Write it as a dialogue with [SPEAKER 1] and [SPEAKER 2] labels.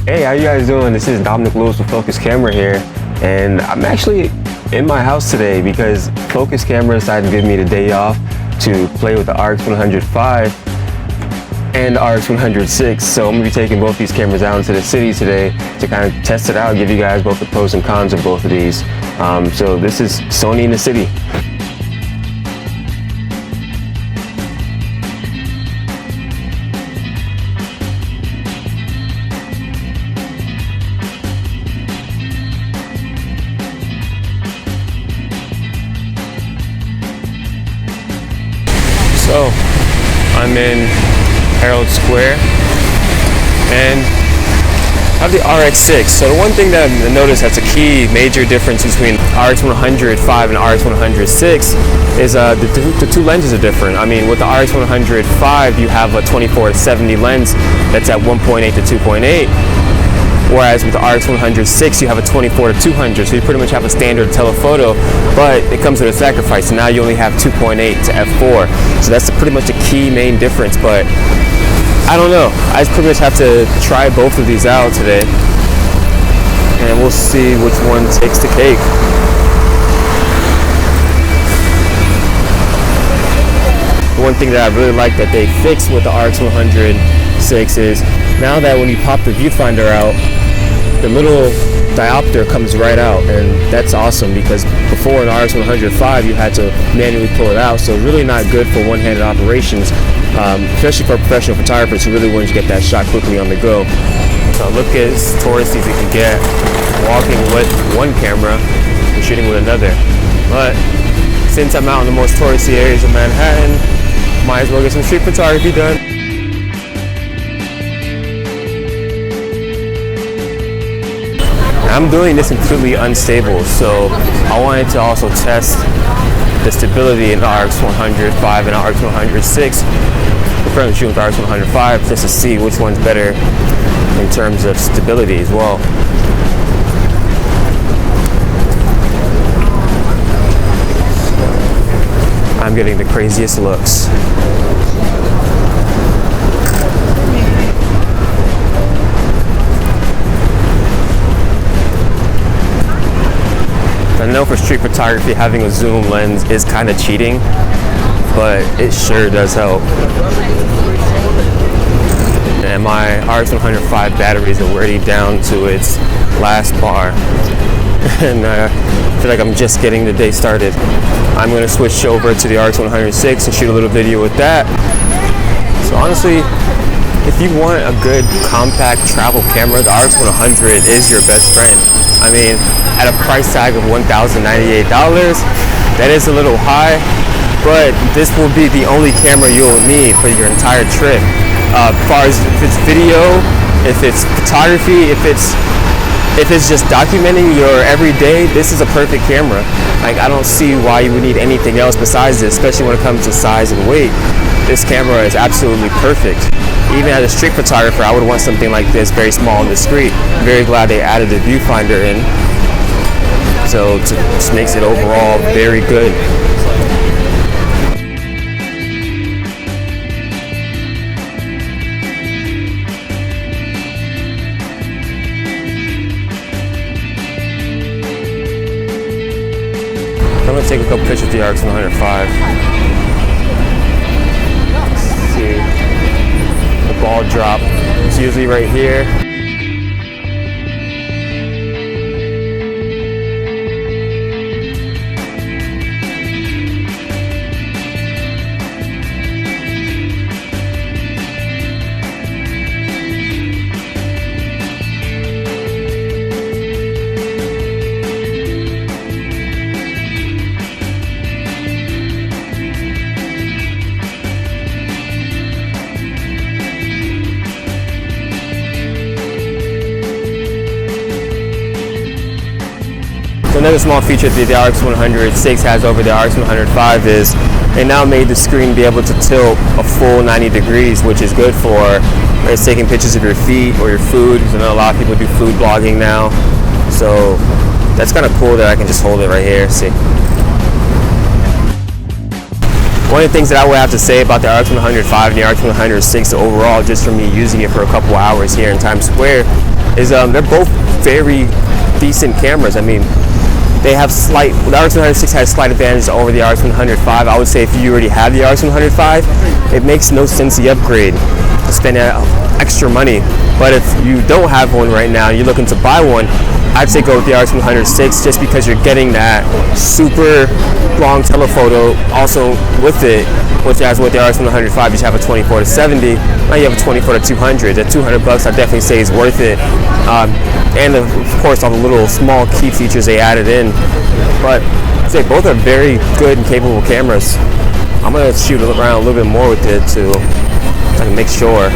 [SPEAKER 1] Hey, how you guys doing? This is Dominic Lewis with Focus Camera here, and I'm actually in my house today because Focus Camera decided to give me the day off to play with the RX100 V and the RX100 VI. So I'm gonna be taking both these cameras out into the city today to kind of test it out, give you guys both the pros and cons of both of these. So this is Sony in the city. So, I'm in Herald Square, and I have the RX6. So the one thing that I noticed that's a key major difference between RX100 V and RX100 VI is the two lenses are different. I mean, with the RX100 V, you have a 24-70 lens that's at 1.8 to 2.8. Whereas with the RX100 VI, you have a 24-200, so you pretty much have a standard telephoto, but it comes with a sacrifice. So now you only have 2.8 to f4, so that's pretty much a key main difference. But I don't know. I pretty much have to try both of these out today, and we'll see which one takes the cake. The one thing that I really like that they fixed with the RX100 VI is now that when you pop the viewfinder out, the little diopter comes right out, and that's awesome because before in the RX100 V you had to manually pull it out, so really not good for one-handed operations, especially for professional photographers who really want to get that shot quickly on the go. So look as touristy as you can get walking with one camera and shooting with another. But since I'm out in the most touristy areas of Manhattan, might as well get some street photography done. I'm doing this completely unstable, so I wanted to also test the stability in the RX100 V and the RX100 VI. We're currently shooting with the RX100 V just to see which one's better in terms of stability as well. I'm getting the craziest looks. I know for street photography having a zoom lens is kind of cheating, but it sure does help. And my RX100 V batteries are already down to its last bar, and I feel like I'm just getting the day started. I'm going to switch over to the RX100 VI and shoot a little video with that. So honestly, if you want a good compact travel camera, the RX100 is your best friend. I mean, at a price tag of $1,098, that is a little high, but this will be the only camera you'll need for your entire trip. As far as if it's video, if it's photography, if it's just documenting your everyday, this is a perfect camera. Like, I don't see why you would need anything else besides this, especially when it comes to size and weight. This camera is absolutely perfect. Even as a street photographer, I would want something like this, very small and discreet. I'm very glad they added the viewfinder in, so it just makes it overall very good. I'm going to take a couple pictures of the RX100 V. Ball drop. It's usually right here. Another small feature that the RX100 VI has over the RX100 V is they now made the screen be able to tilt a full 90 degrees, which is good for taking pictures of your feet or your food. I know a lot of people do food blogging now, so that's kind of cool that I can just hold it right here. See, one of the things that I would have to say about the RX100 V and the RX100 VI overall, just from me using it for a couple hours here in Times Square, is they're both very decent cameras. I mean, they have the RX100 VI has slight advantage over the RX100 V. I would say if you already have the RX100 V, it makes no sense to upgrade, to spend extra money. But if you don't have one right now and you're looking to buy one, I'd say go with the RX100 VI, just because you're getting that super long telephoto also with it, which as with the RX100 V, you just have a 24 to 70. Now you have a 24 to 200. At $200, I definitely say is worth it. And of course, all the little small key features they added in. But I'd say both are very good and capable cameras. I'm gonna shoot around a little bit more with it to make sure.